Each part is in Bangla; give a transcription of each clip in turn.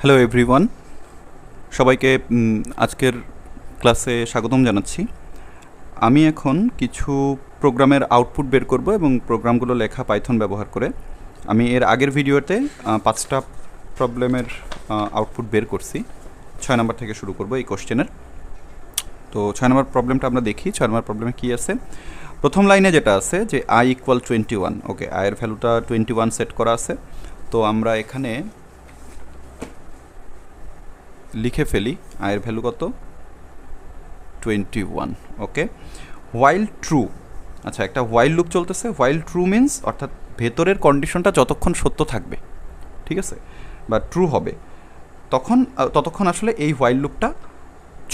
হ্যালো এভরিওয়ান, সবাইকে আজকের ক্লাসে স্বাগতম জানাচ্ছি। আমি এখন কিছু প্রোগ্রামের আউটপুট বের করব এবং প্রোগ্রামগুলো লেখা পাইথন ব্যবহার করে। আমি এর আগের ভিডিওতে 5টা প্রবলেমের আউটপুট বের করছি। 6 নম্বর থেকে শুরু করব এই কোশ্চেনের। তো 6 নম্বর প্রবলেমটা আমরা দেখি। 6 নম্বর প্রবলেমে কী আছে? প্রথম লাইনে যেটা আছে যে i = 21, ওকে, আয়ের ভ্যালুটা 21 সেট করা আছে। তো আমরা এখানে লিখে ফেলি আয়ের ভ্যালু কত, 21, ওকে। হোয়াইল ট্রু, আচ্ছা, একটা হোয়াইল লুপ চলতেছে। হোয়াইল ট্রু মিন্স অর্থাৎ ভেতরের কন্ডিশনটা যতক্ষণ সত্য থাকবে, ঠিক আছে, বা ট্রু হবে, ততক্ষণ আসলে এই হোয়াইল লুপটা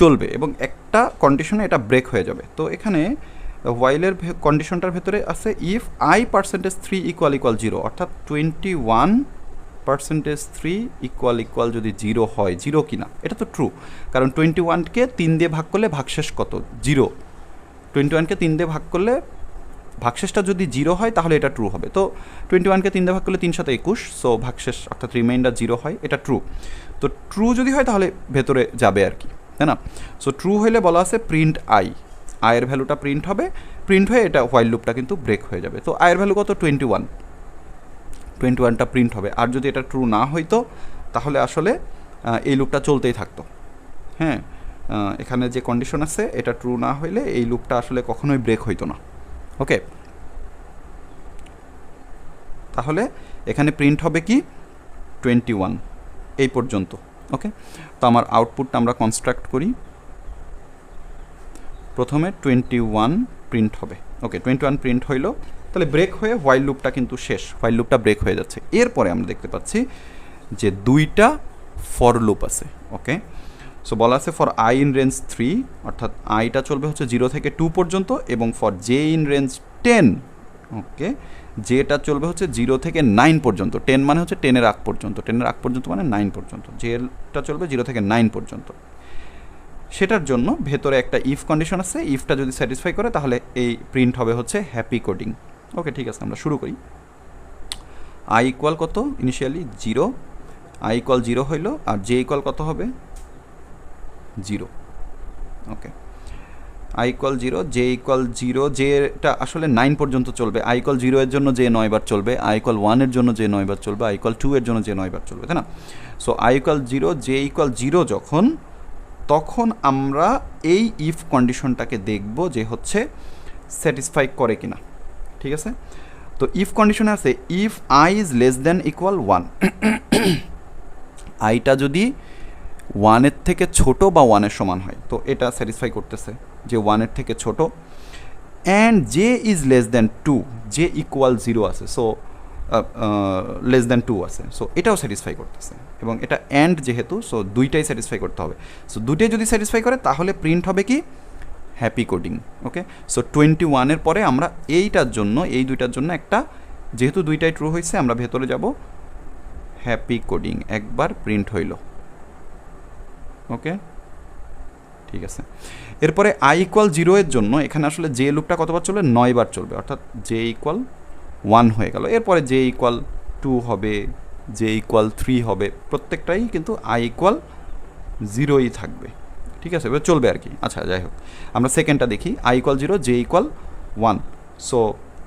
চলবে এবং একটা কন্ডিশনে এটা ব্রেক হয়ে যাবে। তো এখানে হোয়াইলের কন্ডিশনটার ভেতরে আছে ইফ i%3 = 0, অর্থাৎ 21%3 = যদি 0 হয়, 0 কিনা, এটা তো ট্রু, কারণ 21কে 3 দিয়ে ভাগ করলে ভাগশেষ কত, 0। 21কে 3 দিয়ে ভাগ করলে ভাগশেষটা যদি 0 হয় তাহলে এটা ট্রু হবে। তো 21কে 3 দিয়ে ভাগ করলে 3 × 7 = 21, সো ভাগশেষ অর্থাৎ রিমাইন্ডার 0 হয়, এটা ট্রু। তো ট্রু যদি হয় তাহলে ভেতরে যাবে আর কি, তাই না? সো ট্রু হইলে বলা আছে প্রিন্ট আয়ের ভ্যালুটা প্রিন্ট হবে, প্রিন্ট হয়ে এটা হোয়াইল লুপটা কিন্তু ব্রেক হয়ে যাবে। তো আয়ের ভ্যালু কত, 21টা প্রিন্ট হবে। আর যদি এটা ট্রু না হইতো তাহলে আসলে এই লুপটা চলতেই থাকতো। হ্যাঁ, এখানে যে কন্ডিশন আছে এটা ট্রু না হইলে এই লুপটা আসলে কখনোই ব্রেক হইতো না, ওকে। তাহলে এখানে প্রিন্ট হবে কি, 21 এই পর্যন্ত, ওকে। তো আমার আউটপুটটা আমরা কনস্ট্রাক্ট করি। প্রথমে 21 প্রিন্ট হবে, ওকে। 21 প্রিন্ট হইলো, তাহলে ব্রেক হয়ে হোয়াইল লুপটা কিন্তু শেষ, হোয়াইল লুপটা ব্রেক হয়ে যাচ্ছে। এরপরে আমরা দেখতে পাচ্ছি যে 2টা ফর লুপ আছে, ওকে। সো বলা আছে ফর i in range 3, অর্থাৎ আইটা চলবে হচ্ছে 0 থেকে 2 পর্যন্ত, এবং ফর j in range 10, ওকে, যেটা চলবে হচ্ছে 0 থেকে 9 পর্যন্ত। 10 মানে হচ্ছে 10-এর আগ পর্যন্ত, 10-এর আগ পর্যন্ত মানে 9 পর্যন্ত, যেটা চলবে 0 থেকে 9 পর্যন্ত। সেটার জন্য ভেতরে একটা ইফ কন্ডিশন আছে, ইফটা যদি স্যাটিসফাই করে তাহলে এই প্রিন্ট হবে হচ্ছে হ্যাপি কোডিং, ওকে। ঠিক আছে, আমরা শুরু করি। i = কত, ইনিশিয়ালি 0, i = 0 হইল, আর j = কত হবে, 0, ওকে। i = 0, j = 0, যেটা আসলে 9 পর্যন্ত চলবে। i = 0 এর জন্য যে 9 বার চলবে, i = 1 এর জন্য যে 9 বার চলবে, i = 2 এর জন্য যে 9 বার চলবে, তাই না? সো i = 0, j = 0 যখন, তখন আমরা এই ইফ কন্ডিশনটাকে দেখব যে হচ্ছে স্যাটিসফাই করে কিনা, ঠিক আছে। তো ইফ কন্ডিশনে আছে if i is less than equal 1, আইটা যদি 1-এর থেকে ছোট বা 1-এর সমান হয়, তো এটা স্যাটিসফাই করতেছে যে 1-এর থেকে ছোট। And J is less than 2, J equal 0 আছে, সো লেস দ্যান 2 আছে, সো এটাও স্যাটিসফাই করতেছে। এবং এটা অ্যান্ড যেহেতু, সো দুইটাই স্যাটিসফাই করতে হবে। সো দুইটাই যদি স্যাটিসফাই করে তাহলে প্রিন্ট হবে কি, হ্যাপি কোডিং, ওকে। সো 21-এর পরে আমরা এইটার জন্য, এই দুইটার জন্য একটা, যেহেতু দুইটাই ট্রু হয়েছে, আমরা ভেতরে যাব হ্যাপি কোডিং, একবার প্রিন্ট হইল, ওকে। ঠিক আছে, এরপরে i = 0 এর জন্য এখানে আসলে যে লুপটা কতবার চলবে, 9 বার চলবে, অর্থাৎ j = 1 হয়ে গেল। এরপরে j = 2 হবে, j = 3 হবে, প্রত্যেকটাই কিন্তু i = 0ই থাকবে, ঠিক আছে, এবার চলবে আর কি। আচ্ছা, যাই হোক, আমরা সেকেন্ডটা দেখি। i = 0, j = 1। So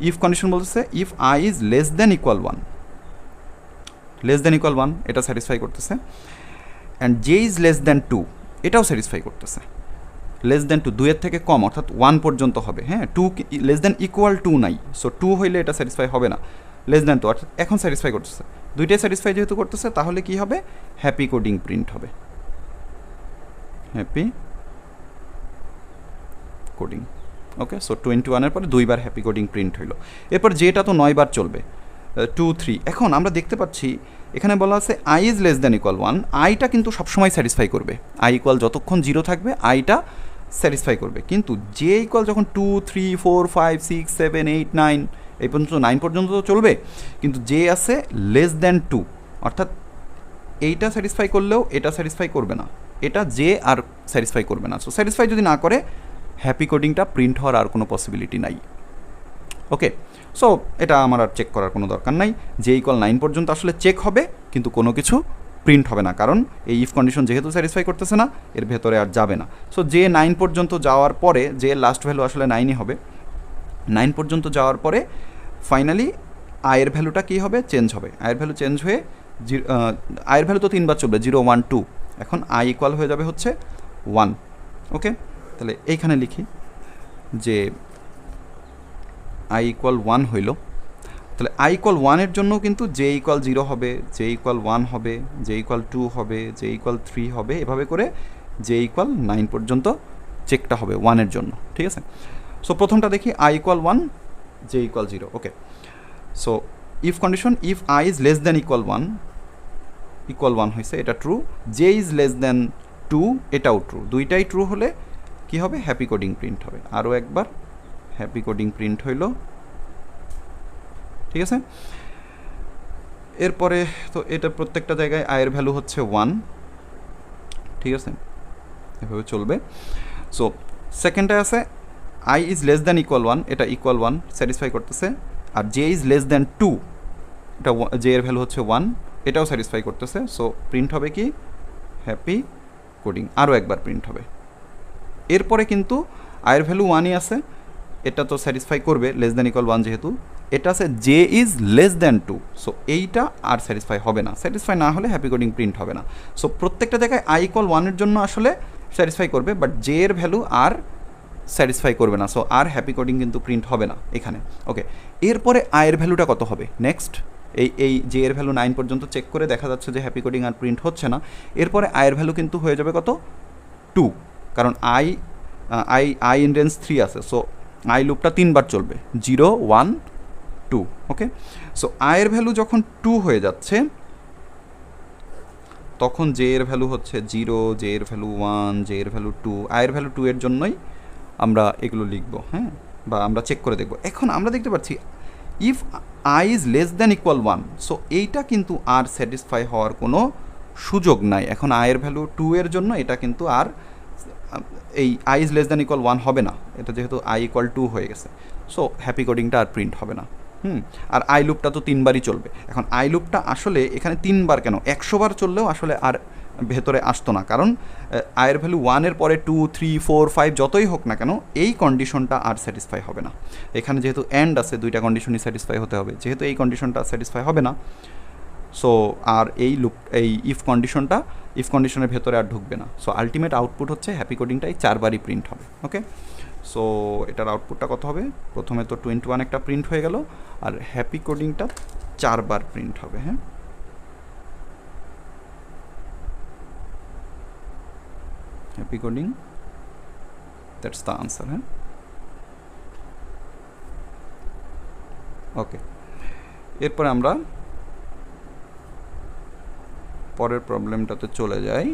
if condition বলতেছে if i is less than equal 1, less than equal 1, এটা স্যাটিসফাই করতেছে। And j is less than 2, এটাও স্যাটিসফাই করতেছে। লেস দ্যান 2, 2-এর থেকে কম, অর্থাৎ 1 পর্যন্ত হবে। হ্যাঁ, 2 লেস দ্যান ইকুয়াল 2 নাই, সো 2 হইলে এটা স্যাটিসফাই হবে না। লেস দ্যান 2, অর্থাৎ এখন স্যাটিসফাই করতেছে, দুইটাই স্যাটিসফাই যেহেতু করতেছে, তাহলে কি হবে, হ্যাপি কোডিং প্রিন্ট হবে, হ্যাপি কোডিং, ওকে। সো 21-এর পরে 2বার হ্যাপি কোডিং প্রিন্ট হইলো। এরপর যেটা তো 9 বার চলবে, 2, 3। এখন আমরা দেখতে পাচ্ছি এখানে বলা আছে i is less than equal 1, আইটা কিন্তু সবসময় স্যাটিসফাই করবে, i = যতক্ষণ 0 থাকবে আইটা স্যাটিসফাই করবে। কিন্তু j = যখন 2, 3, 4, 5, 6, 7, 8, 9, এই পর্যন্ত 9 পর্যন্ত তো চলবে, কিন্তু j আছে লেস দ্যান 2, অর্থাৎ এইটা স্যাটিসফাই করলেও এটা স্যাটিসফাই করবে না, এটা j আর স্যাটিসফাই করবে না। সো স্যাটিসফাই যদি না করে, হ্যাপি কোডিংটা প্রিন্ট হওয়ার আর কোনো পসিবিলিটি নাই, ওকে। সো এটা আমার আর চেক করার কোনো দরকার নাই, j = 9 পর্যন্ত আসলে চেক হবে, কিন্তু কোনো কিছু প্রিন্ট হবে না, কারণ এই ইফ কন্ডিশন যেহেতু স্যাটিসফাই করতেছে না এর ভেতরে আর যাবে না। সো যে 9 পর্যন্ত যাওয়ার পরে, যে লাস্ট ভ্যালু আসলে 9ই হবে, 9 পর্যন্ত যাওয়ার পরে ফাইনালি আয়ের ভ্যালুটা কী হবে, চেঞ্জ হবে। আয়ের ভ্যালু চেঞ্জ হয়ে আয়ের ভ্যালু তো 3বার চলবে, 0 1 2, এখন আই ইকুয়াল হয়ে যাবে হচ্ছে 1। ওকে, তাহলে এইখানে লিখি যে আই ইকুয়াল 1 হইল, তাহলে আই ইকুয়াল 1-এর জন্য কিন্তু জে ইকুয়াল 0 হবে, জে ইকুয়াল 1 হবে, জে ইকুয়াল 2 হবে, জে ইকুয়াল 3 হবে, এভাবে করে জে ইকুয়াল 9 পর্যন্ত চেকটা হবে 1-এর জন্য। ঠিক আছে, সো প্রথমটা দেখি I equal 1, J equal 0। Okay, so if condition, if I is less than equal 1 হয়েছে, এটা true. J is less than 2, এটাও ট্রু। দুইটাই ট্রু হলে কি হবে, হ্যাপি কোডিং প্রিন্ট হবে। আরও একবার হ্যাপি কোডিং প্রিন্ট হইল। ঠিক আছে, এরপরে তো এটা প্রত্যেকটা জায়গায় আয়ের ভ্যালু হচ্ছে 1। ঠিক আছে, এভাবে চলবে। সো সেকেন্ডটা আছে I is less than equal 1, এটা ইকুয়াল 1 স্যাটিসফাই করতেছে। আর জে ইজ লেস দ্যান 2, এটা জে এর ভ্যালু হচ্ছে 1, এটাও স্যাটিসফাই করতেছে। সো প্রিন্ট হবে কি, হ্যাপি কোডিং। আরও একবার প্রিন্ট হবে। এরপরে কিন্তু আয়ের ভ্যালু 1ই আছে, এটা তো স্যাটিসফাই করবে লেস দ্যান ইকুয়াল 1 যেহেতু। এটা আছে J is less than 2, so এইটা আর স্যাটিসফাই হবে না। স্যাটিসফাই না হলে হ্যাপি কোডিং প্রিন্ট হবে না। সো প্রত্যেকটা জায়গায় আই ইকুয়াল 1-এর জন্য আসলে স্যাটিসফাই করবে, বাট জে এর ভ্যালু আর স্যাটিসফাই করবে না। সো আর হ্যাপি কোডিং কিন্তু প্রিন্ট হবে না এখানে। ওকে, এরপরে আয়ের ভ্যালুটা কত হবে নেক্সট, এই জে এর ভ্যালু 9 পর্যন্ত চেক করে দেখা যাচ্ছে যে হ্যাপি কোডিং আর প্রিন্ট হচ্ছে না। এরপরে আয়ের ভ্যালু কিন্তু হয়ে যাবে কত, 2, কারণ আই ইন রেঞ্জ 3 আছে। সো আই লুপটা 3বার চলবে, 0 1 2। ওকে, সো আয়ের ভ্যালু যখন 2 হয়ে যাচ্ছে তখন জে এর ভ্যালু হচ্ছে 0, জে এর ভ্যালু 1, জে এর ভ্যালু 2। আয়ের ভ্যালু 2 এর জন্যই আমরা এগুলো লিখব, হ্যাঁ, বা আমরা চেক করে দেখব। এখন আমরা দেখতে পাচ্ছি if I is less than equal 1, so এইটা কিন্তু আর স্যাটিসফাই হওয়ার কোনো সুযোগ নাই। এখন আয়ের ভ্যালু 2 এর জন্য এটা কিন্তু আর এই I is less than equal 1 হবে না, এটা যেহেতু আই ইকুয়াল 2 হয়ে গেছে। সো হ্যাপি কোডিংটা আর প্রিন্ট হবে না। আর আই লুপটা তো 3বারই চলবে। এখন আই লুপটা আসলে এখানে 3বার কেন, 100বার চললেও আসলে আর ভেতরে আসতো না, কারণ আয়ের ভ্যালু 1-এর পরে 2 3 4 5 যতই হোক না কেন এই কন্ডিশনটা আর স্যাটিসফাই হবে না। এখানে যেহেতু এন্ড আছে, দুইটা কন্ডিশনই স্যাটিসফাই হতে হবে, যেহেতু এই কন্ডিশনটা স্যাটিসফাই হবে না, সো আর এই ইফ কন্ডিশনের ভেতরে আর ঢুকবে না। সো আলটিমেট আউটপুট হচ্ছে হ্যাপি কোডিংটাই 4বারই প্রিন্ট হবে। ওকে, সো এটার আউটপুটটা কত হবে, প্রথমে তো 21 একটা প্রিন্ট হয়ে গেল, আর হ্যাপি কোডিংটা 4বার প্রিন্ট হবে। হ্যাঁ, happy coding, that's the answer. হ্যাঁ, ওকে, এরপরে আমরা পরের প্রবলেমটাতে চলে যাই।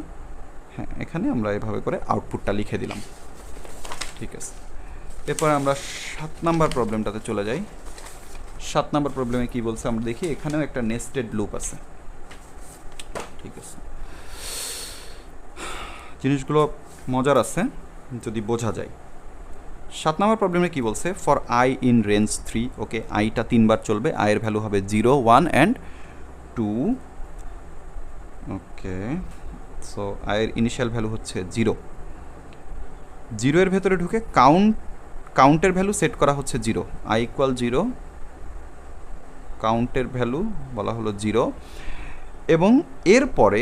হ্যাঁ, এখানে আমরা এভাবে করে আউটপুটটা লিখে দিলাম। ঠিক আছে, এরপরে আমরা 7 নাম্বার প্রবলেমটাতে চলে যাই। 7 নাম্বার প্রবলেমে কী বলছে আমরা দেখি। এখানেও একটা নেস্টেড লুপ আছে। ঠিক আছে, জিনিসগুলো মজার আছে যদি বোঝা যায়। 7 নাম্বার প্রবলেমে কী বলছে, ফর আই ইন রেঞ্জ 3। ওকে, আইটা 3বার চলবে, আয়ের ভ্যালু হবে 0 1 অ্যান্ড 2। ওকে, সো আয়ের ইনিশিয়াল ভ্যালু হচ্ছে 0। 0 এর ভেতরে ঢুকে কাউন্টের ভ্যালু সেট করা হচ্ছে 0। আই ইকুয়াল 0, কাউন্টের ভ্যালু বলা হলো 0, এবং এরপরে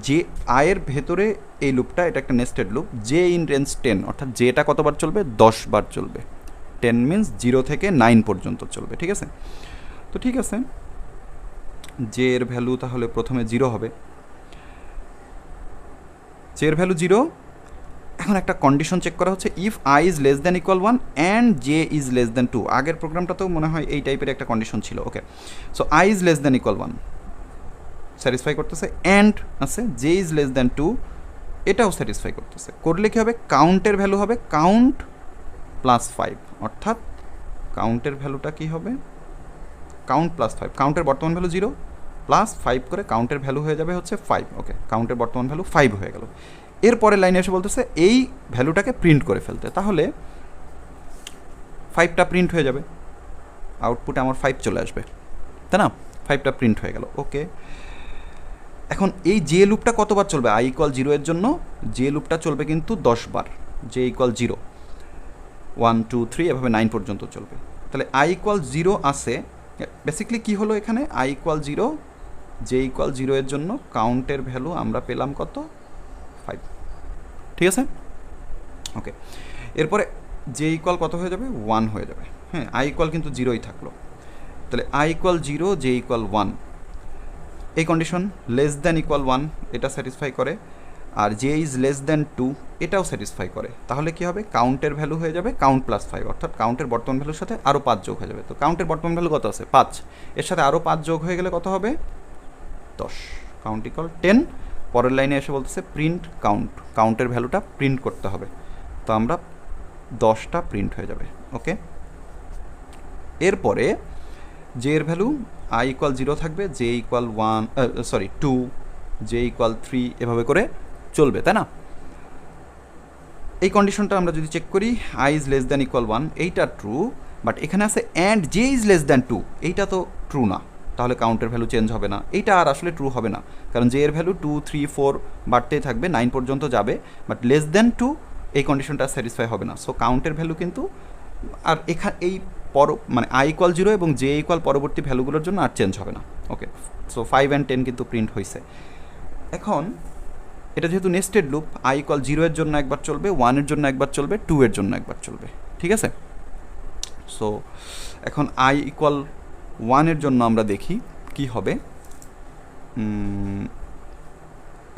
যে আয়ের ভেতরে এই লুপটা, এটা একটা nested loop, J in range 10, অর্থাৎ জেটা কতবার চলবে, 10বার চলবে। 10 মিনস 0 থেকে 9 পর্যন্ত চলবে। ঠিক আছে, তো ঠিক আছে, জে এর ভ্যালু তাহলে প্রথমে 0 হবে, জে এর ভ্যালু 0। এখন একটা কন্ডিশন চেক করা হচ্ছে, if I is less than equal 1 and J is less than 2। আগের প্রোগ্রামটাতেও মনে হয় এই টাইপের একটা কন্ডিশন ছিল। Okay, so I is less than equal 1 satisfy করতেছে, অ্যান্ড আছে জে ইজ লেস দ্যান 2, এটাও স্যাটিসফাই করতেছে। করলে কী হবে, কাউন্টের ভ্যালু হবে কাউন্ট প্লাস 5, অর্থাৎ কাউন্টের ভ্যালুটা কী হবে, কাউন্ট প্লাস 5। কাউন্টের বর্তমান ভ্যালু 0 প্লাস 5 করে কাউন্টের ভ্যালু হয়ে যাবে হচ্ছে 5। ওকে, কাউন্টের বর্তমান ভ্যালু 5 হয়ে গেল। এরপরে লাইনে এসে বলতেছে এই ভ্যালুটাকে প্রিন্ট করে ফেলতে, তাহলে 5টা প্রিন্ট হয়ে যাবে, আউটপুটে আমার 5 চলে আসবে, তাই না? 5টা প্রিন্ট হয়ে গেল। ওকে, এখন এই যে লুপটা কতবার চলবে, i ইকুয়াল 0 এর জন্য যে লুপটা চলবে কিন্তু 10 বার, যে ইকুয়াল 0, 1 2 3 এভাবে 9 পর্যন্ত চলবে। তাহলে i ইকুয়াল 0 আসে, বেসিক্যালি কী হলো এখানে, i ইকুয়াল 0, যে ইকুয়াল 0 এর জন্য কাউন্টের ভ্যালু আমরা পেলাম কত, 5, ঠিক আছে। ওকে, এরপরে যে ইকুয়াল কত হয়ে যাবে, 1 হয়ে যাবে। হ্যাঁ, i ইকুয়াল কিন্তু 0ই থাকলো। তাহলে i ইকুয়াল 0, যে ইকুয়াল 1, এই কন্ডিশন লেস দ্যান ইকুয়াল 1 এটা স্যাটিসফাই করে, আর যে ইজ লেস দ্যান 2 এটাও স্যাটিসফাই করে। তাহলে কী হবে, কাউন্টের ভ্যালু হয়ে যাবে কাউন্ট প্লাস 5, অর্থাৎ কাউন্টের বর্তমান ভ্যালুর সাথে আরও 5 যোগ হয়ে যাবে। তো কাউন্টের বর্তমান ভ্যালু কত আছে, 5, এর সাথে আরও 5 যোগ হয়ে গেলে কত হবে, 10, কাউন্ট ইকুয়াল 10। পরের লাইনে এসে বলতেছে প্রিন্ট কাউন্ট, কাউন্টের ভ্যালুটা প্রিন্ট করতে হবে, তো আমরা 10টা প্রিন্ট হয়ে যাবে। ওকে, এরপরে যে এর ভ্যালু i ইকুয়াল 0 থাকবে, যে ইকুয়াল 2, যে ইকুয়াল 3 এভাবে করে চলবে, তাই না। এই কন্ডিশনটা আমরা যদি চেক করি, i is less than equal 1 এইটা ট্রু, বাট এখানে আছে অ্যান্ড যে ইজ লেস দ্যান 2 এইটা তো ট্রু না, তাহলে কাউন্টের ভ্যালু চেঞ্জ হবে না, এইটা আর আসলে ট্রু হবে না, কারণ যে এর ভ্যালু 2 3 4 বাড়তেই থাকবে, 9 পর্যন্ত যাবে, বাট লেস দ্যান 2 এই কন্ডিশনটা স্যাটিসফাই হবে না। সো কাউন্টের ভ্যালু কিন্তু আর এই মানে i ইকুয়াল 0 এবং যে ইকুয়াল পরবর্তী ভ্যালুগুলোর জন্য আর চেঞ্জ হবে না। ওকে, সো 5 and 10 কিন্তু প্রিন্ট হয়েছে। এখন এটা যেহেতু নেস্টেড লুপ, i ইকুয়াল 0 এর জন্য একবার চলবে, 1 এর জন্য একবার চলবে, 2 এর জন্য একবার চলবে, ঠিক আছে। সো এখন i ইকুয়াল 1 এর জন্য আমরা দেখি কি হবে,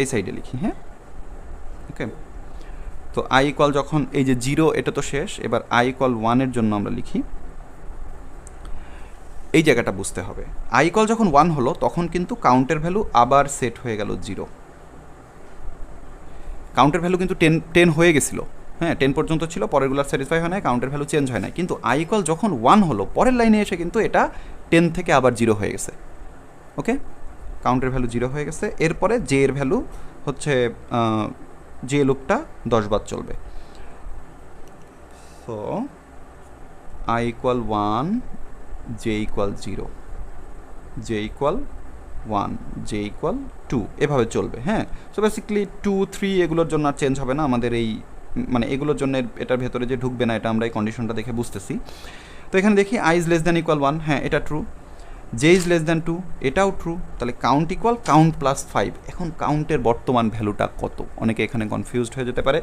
এই সাইডে লিখি। হ্যাঁ, ওকে, তো i ইকুয়াল যখন এই যে 0 এটা তো শেষ, এবার i ইকুয়াল 1 এর জন্য আমরা লিখি, এই জায়গাটা বুঝতে হবে। i ইকুয়াল যখন 1 হলো তখন কিন্তু কাউন্টের ভ্যালু আবার সেট হয়ে গেল 0, কাউন্টের ভ্যালু কিন্তু 10 হয়ে গেছিলো, হ্যাঁ 10 পর্যন্ত ছিল, পরেরগুলো স্যাটিসফাই হয় না, কাউন্টের ভ্যালু চেঞ্জ হয় না, কিন্তু i ইকুয়াল যখন 1 হলো পরের লাইনে এসে কিন্তু এটা 10 থেকে আবার 0 হয়ে গেছে। ওকে, কাউন্টের ভ্যালু 0 হয়ে গেছে। এরপরে যে এর ভ্যালু হচ্ছে যে লুপটা 10 বার চলবে। সো i ইকুয়াল 1, যে ইকুয়াল 0, যে ইকুয়াল 1, যে ইকুয়াল 2 এভাবে চলবে। হ্যাঁ, সো বেসিক্যালি 2 3 এগুলোর জন্য আর চেঞ্জ হবে না আমাদের, এই মানে এগুলোর জন্য এটার ভেতরে যে ঢুকবে না এটা আমরা এই কন্ডিশনটা দেখে বুঝতেছি। তো এখানে দেখি i is less than equal 1, হ্যাঁ এটা ট্রু, যে ইজ লেস দ্যান 2 এটাও ট্রু, তাহলে কাউন্ট ইকুয়াল কাউন্ট প্লাস 5। এখন কাউন্টের বর্তমান ভ্যালুটা কত, অনেকে এখানে কনফিউজড হয়ে যেতে পারে,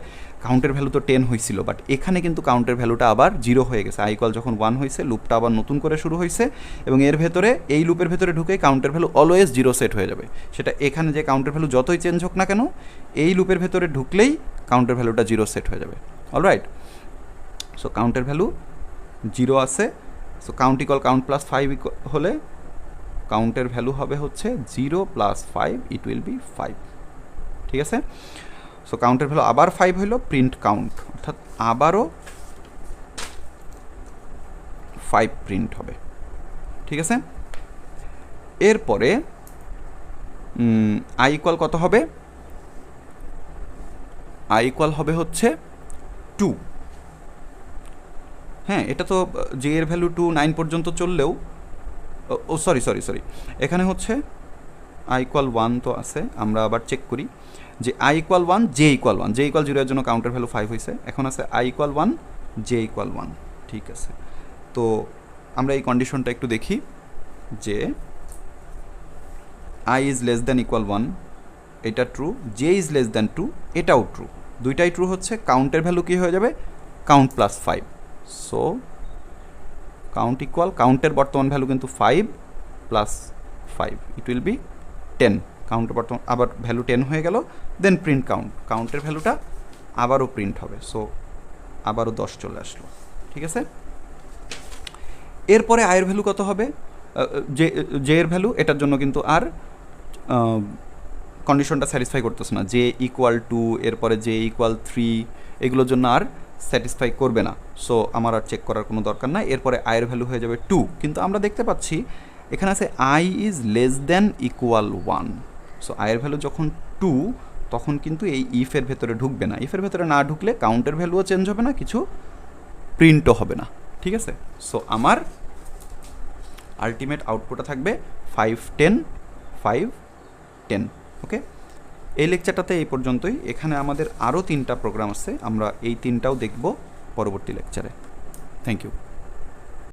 কাউন্টের ভ্যালু তো 10 হয়েছিল, বাট এখানে কিন্তু কাউন্টের ভ্যালুটা আবার 0 হয়ে গেছে, i ইকুয়াল যখন 1 হয়েছে লুপটা আবার নতুন করে শুরু হয়েছে, এবং এর ভেতরে এই লুপের ভেতরে ঢুকেই কাউন্টের ভ্যালু অলওয়েজ 0 সেট হয়ে যাবে, সেটা এখানে যে কাউন্টের ভ্যালু যতই চেঞ্জ হোক না কেন, এই লুপের ভেতরে ঢুকলেই কাউন্টের ভ্যালুটা 0 সেট হয়ে যাবে। অলরাইট, সো কাউন্টের ভ্যালু 0 আছে, so count equal count plus 5 হলে কাউন্টের ভ্যালু হবে হচ্ছে 0 প্লাস 5, ইট উইল বি 5, ঠিক আছে। সো কাউন্টের ভ্যালু আবার 5 হইল, প্রিন্ট কাউন্ট, অর্থাৎ আবারও 5 প্রিন্ট হবে, ঠিক আছে। এরপরে i ইকুয়াল কত হবে, i ইকুয়াল হবে হচ্ছে 2। হ্যাঁ, এটা তো যে এর ভ্যালু 2 9 পর্যন্ত চললেও, ও সরি, এখানে হচ্ছে i ইকুয়াল 1 তো আছে, আমরা আবার চেক করি যে i ইকুয়াল 1, যে ইকুয়াল 1, যে ইকুয়াল 0 এর জন্য কাউন্টার ভ্যালু 5 হয়েছে, এখন আছে i ইকুয়াল 1, যে ইকুয়াল 1, ঠিক আছে। তো আমরা এই কন্ডিশনটা একটু দেখি যে i is less than equal 1 এটা ট্রু, যে ইজ লেস দ্যান 2 এটাও ট্রু, দুইটাই ট্রু হচ্ছে, কাউন্টের ভ্যালু কী হয়ে যাবে, count plus 5। So count equal কাউন্টের বর্তমান ভ্যালু কিন্তু 5 প্লাস 5, ইট উইল বি 10, কাউন্টের বর্তমান আবার ভ্যালু 10 হয়ে গেল, দেন প্রিন্ট কাউন্ট, কাউন্টের ভ্যালুটা আবারও প্রিন্ট হবে, সো আবারও 10 চলে আসলো, ঠিক আছে। এরপরে আয়ের ভ্যালু কত হবে, যে এর ভ্যালু, এটার জন্য কিন্তু আর কন্ডিশনটা স্যাটিসফাই করতেছে না, যে ইকুয়াল 2 এরপরে যে ইকুয়াল 3 এগুলোর জন্য আর স্যাটিসফাই করবে না, সো আমার আর চেক করার কোনো দরকার নাই। এরপরে আয়ের ভ্যালু হয়ে যাবে 2, কিন্তু আমরা দেখতে পাচ্ছি এখানে আছে i is less than equal 1, so আয়ের ভ্যালু যখন 2 তখন কিন্তু এই ইফের ভেতরে ঢুকবে না, ইফের ভেতরে না ঢুকলে কাউন্টের ভ্যালুও চেঞ্জ হবে না, কিছু প্রিন্টও হবে না, ঠিক আছে। সো আমার আলটিমেট আউটপুটে থাকবে 5 10 5 10, ওকে, এই লেকচারটাতে এই পর্যন্তই। এখানে আমাদের আরও 3টা প্রোগ্রাম আছে, আমরা এই 3টাও দেখব পরবর্তী লেকচারে। Thank you.